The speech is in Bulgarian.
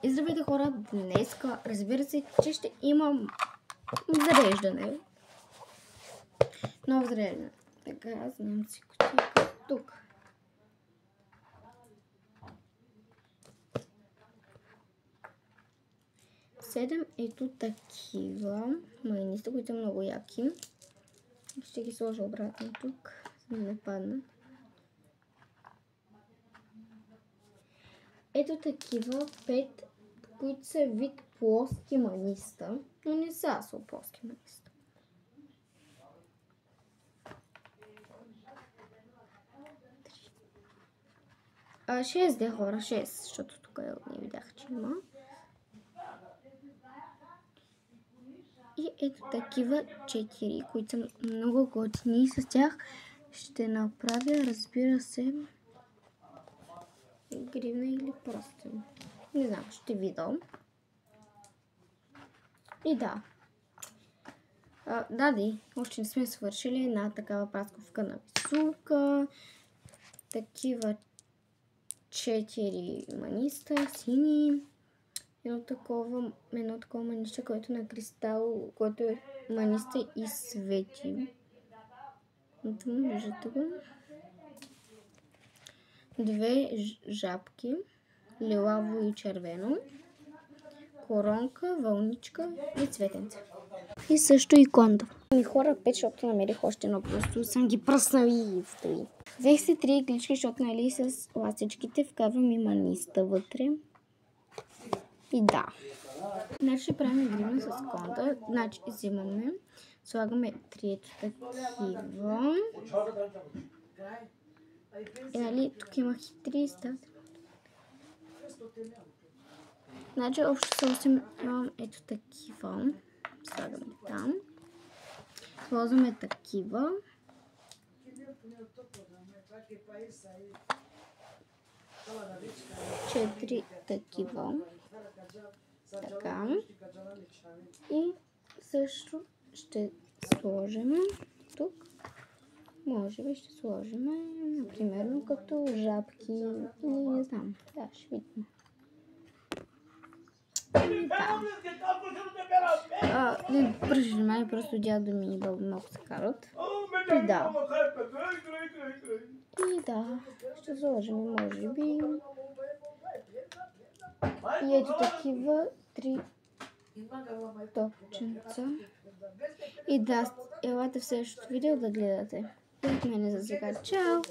И здравейте хора, днес, разбира се, че ще имам зареждане. Ново зареждане. Така, знам си кутийка тук. Седем ето такива майниста, които са много яки. Ще ги сложа обратно тук, за да не паднат. Ето такива 5, които са вид плоски маниста, но не са плоски маниста. Шест де хора, 6, защото тук не видях, че има. И ето такива 4, които са много готини. С тях ще направя, разбира се, гривна или пръстен. Не знам, ще видя. И да. Още не сме свършили една такава прасковка на висулка. Такива 4 маниста, сини. Едно такова манище, което на кристал, което е маниста и свети. Ето, виждате го. 2 жабки, лилаво и червено, коронка, вълничка и цветенце. И също иконда. И хора 5, защото намерих още едно, просто съм ги пръснал и стои. Взех се 3 иглички, защото нали с ластичките вкарвам и маниста вътре. И да. Значи ще правим гривна с конда. Значи взимаме, слагаме 3 такива. И нали тук имах и 300. Значи общо са 8, имам ето такива. Слагаме там. Сложваме такива. Четири такива. Така. И също ще сложим тук. Може би ще сложим, например, като жабки или не знам. Да, ще видим. Не бържи май, просто дядо ми много се карат. И да, ще сложим, може би. И ето такива 3 топченца. И да, елате в следващото видео да гледате. От мене за сега. Чао!